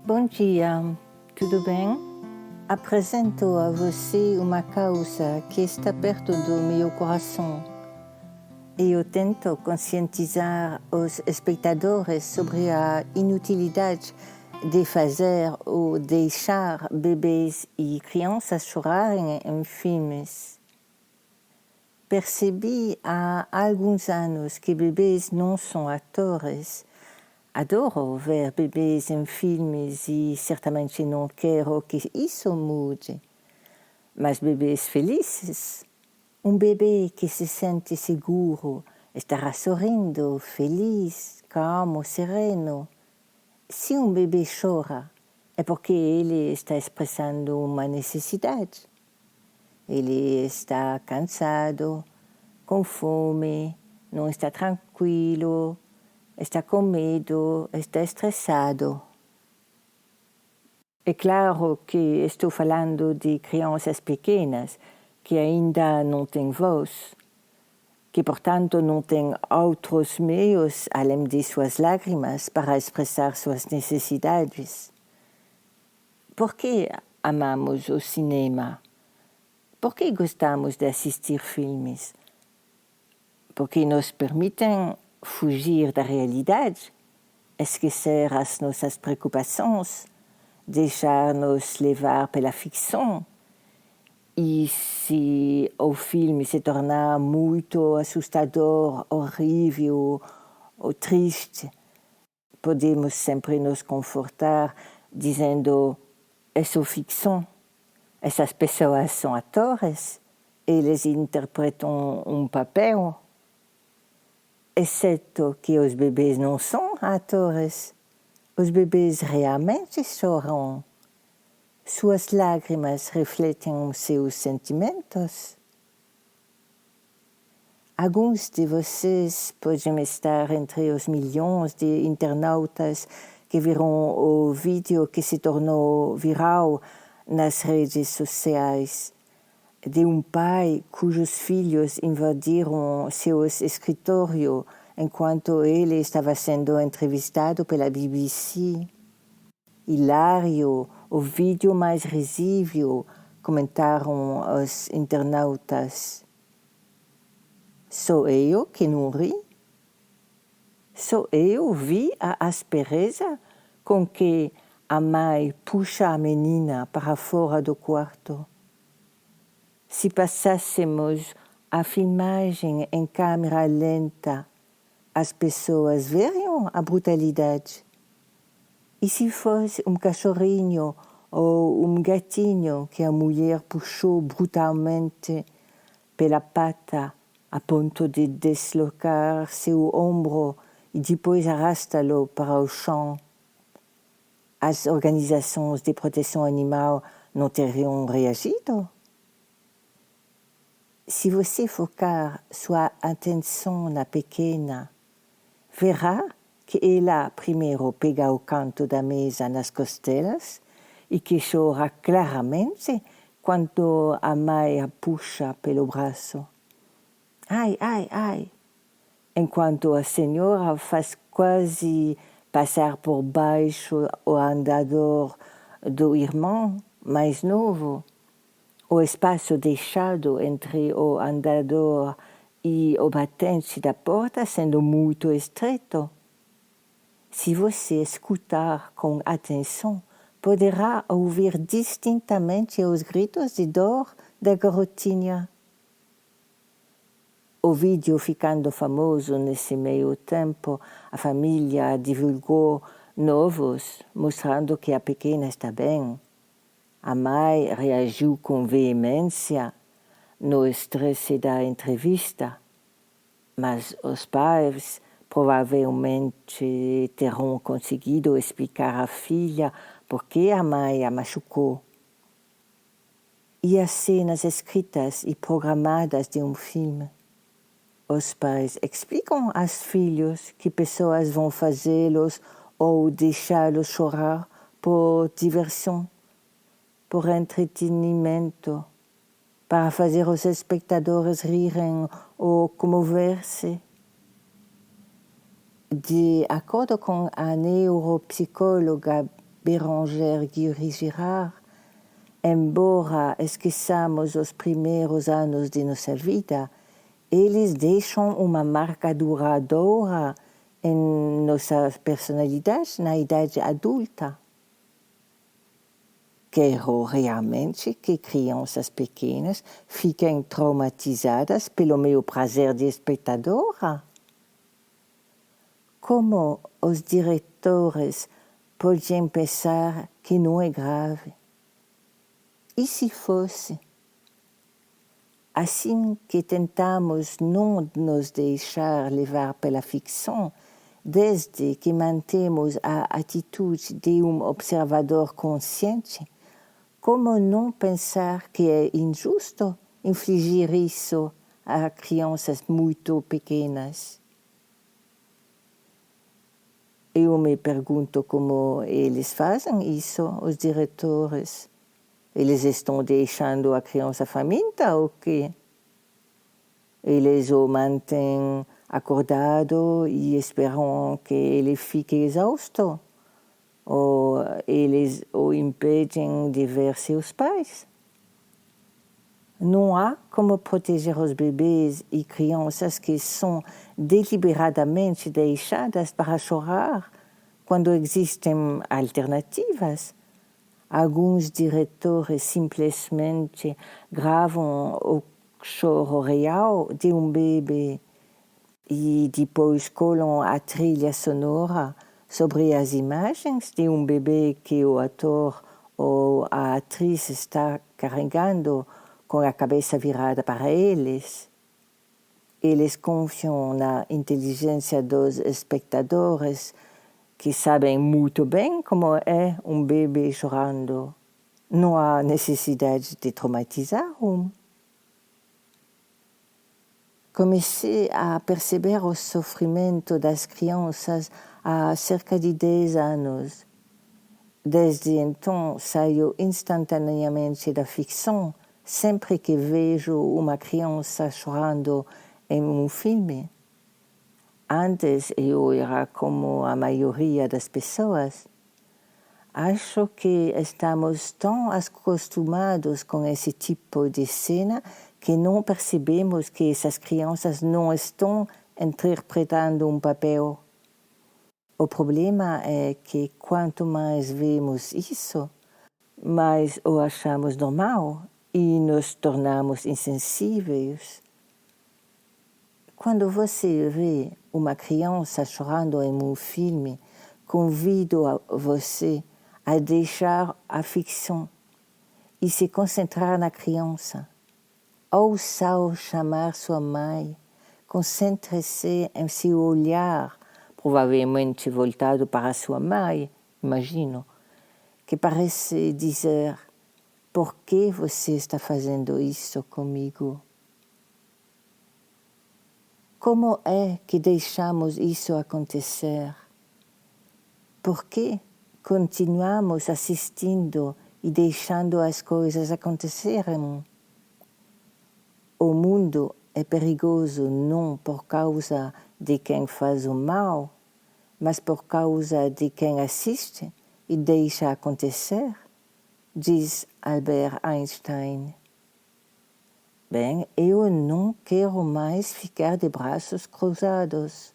Bom dia, tudo bem? Apresento a você uma causa que está perto do meu coração e eu tento conscientizar os espectadores sobre a inutilidade de fazer ou deixar bebês e crianças chorarem em filmes. Percebi há alguns anos que bebês não são atores. Adoro ver bebês em filmes e certamente não quero que isso mude. Mas bebês felizes, um bebê que se sente seguro, estará sorrindo, feliz, calmo, sereno. Se um bebê chora, é porque ele está expressando uma necessidade. Ele está cansado, com fome, não está tranquilo, está com medo, está estressado. É claro que estou falando de crianças pequenas que ainda não têm voz, que portanto não têm outros meios além de suas lágrimas para expressar suas necessidades. Por que amamos o cinema? Por que gostamos de assistir filmes? Porque nos permitem fugir da realidade, esquecer as nossas preocupações, deixar-nos levar pela ficção. E se o filme se tornar muito assustador, horrível ou triste, podemos sempre nos confortar dizendo: é só ficção, essas pessoas são atores, eles interpretam um papel. Exceto que os bebês não são atores. Os bebês realmente choram. Suas lágrimas refletem seus sentimentos. Alguns de vocês podem estar entre os milhões de internautas que viram o vídeo que se tornou viral nas redes sociais de um pai cujos filhos invadiram seu escritório enquanto ele estava sendo entrevistado pela BBC. Hilário, o vídeo mais risível, comentaram os internautas. Sou eu que não ri? Sou eu vi a aspereza com que a mãe puxa a menina para fora do quarto? Se passássemos a filmagem em câmera lenta, as pessoas veriam a brutalidade. E se fosse um cachorrinho ou um gatinho que a mulher puxou brutalmente pela pata a ponto de deslocar seu ombro e depois arrastá-lo para o chão, as organizações de proteção animal não teriam reagido? Se você focar sua atenção na pequena, verá que ela primeiro pega o canto da mesa nas costelas e que chora claramente quando a mãe a puxa pelo braço. Ai, ai, ai! Enquanto a senhora faz quase passar por baixo o andador do irmão mais novo, o espaço deixado entre o andador e o batente da porta sendo muito estreito. Se você escutar com atenção, poderá ouvir distintamente os gritos de dor da garotinha. O vídeo ficando famoso nesse meio tempo, a família divulgou novos, mostrando que a pequena está bem. A mãe reagiu com veemência no estresse da entrevista, mas os pais provavelmente terão conseguido explicar à filha por que a mãe a machucou. E as cenas escritas e programadas de um filme? Os pais explicam aos filhos que pessoas vão fazê-los ou deixá-los chorar por diversão, por entretenimento, para fazer os espectadores rirem ou comover-se. De acordo com a neuropsicóloga Beranger Girard, embora esqueçamos os primeiros anos de nossa vida, eles deixam uma marca duradoura em nossa personalidade na idade adulta. Quero realmente que crianças pequenas fiquem traumatizadas pelo meu prazer de espectadora? Como os diretores podem pensar que não é grave? E se fosse? Assim que tentamos não nos deixar levar pela ficção, desde que mantemos a atitude de observador consciente, como não pensar que é injusto infligir isso a crianças muito pequenas? Eu me pergunto como eles fazem isso, os diretores. Eles estão deixando a criança faminta ou quê? Eles o mantêm acordado e esperam que ele fique exausto? Ou eles o impedem de ver seus pais? Não há como proteger os bebês e crianças que são deliberadamente deixadas para chorar quando existem alternativas. Alguns diretores simplesmente gravam o choro real de bebê e depois colam a trilha sonora sobre as imagens de bebê que o ator ou a atriz está carregando com a cabeça virada para eles. Eles confiam na inteligência dos espectadores, que sabem muito bem como é bebê chorando. Não há necessidade de traumatizar Comecei a perceber o sofrimento das crianças há cerca de 10 anos. Desde então, saio instantaneamente da ficção sempre que vejo uma criança chorando em filme. Antes eu era como a maioria das pessoas. Acho que estamos tão acostumados com esse tipo de cena que não percebemos que essas crianças não estão interpretando papel. O problema é que quanto mais vemos isso, mais o achamos normal e nos tornamos insensíveis. Quando você vê uma criança chorando em filme, convido você a deixar a ficção e se concentrar na criança. Ouça-o chamar sua mãe, concentre-se em seu olhar, provavelmente voltado para sua mãe, imagino, que parece dizer: por que você está fazendo isso comigo? Como é que deixamos isso acontecer? Por que continuamos assistindo e deixando as coisas acontecerem? O mundo é perigoso não por causa de quem faz o mal, mas por causa de quem assiste e deixa acontecer, diz Albert Einstein. Bem, eu não quero mais ficar de braços cruzados.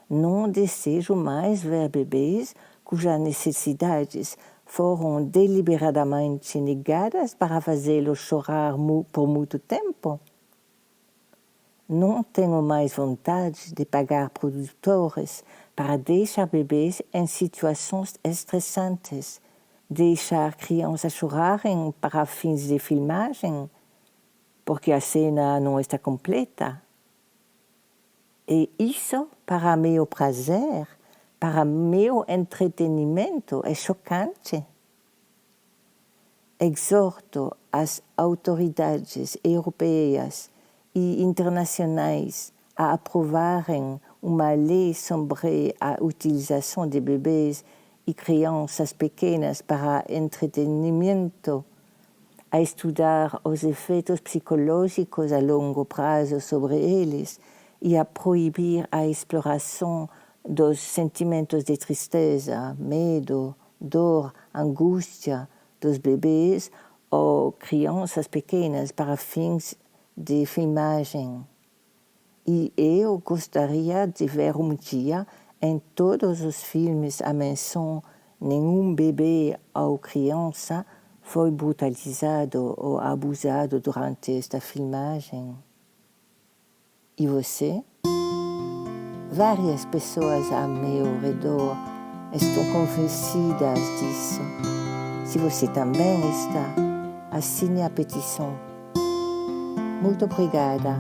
Não desejo mais ver bebês cujas necessidades foram deliberadamente negadas para fazê-los chorar por muito tempo. Não tenho mais vontade de pagar produtores para deixar bebês em situações estressantes, deixar crianças chorarem para fins de filmagem, porque a cena não está completa. E isso, para meu prazer, para meu entretenimento, é chocante. Exorto as autoridades europeias e internacionais a aprovarem uma lei sobre a utilização de bebês e crianças pequenas para entretenimento, a estudar os efeitos psicológicos a longo prazo sobre eles e a proibir a exploração dos sentimentos de tristeza, medo, dor, angústia dos bebês ou crianças pequenas para fins de filmagem. E eu gostaria de ver um dia em todos os filmes a menção nenhum bebê ou criança foi brutalizado ou abusado durante esta filmagem. E você? Várias pessoas a meu redor estão convencidas disso. Se você também está, assine a petição. Muito obrigada.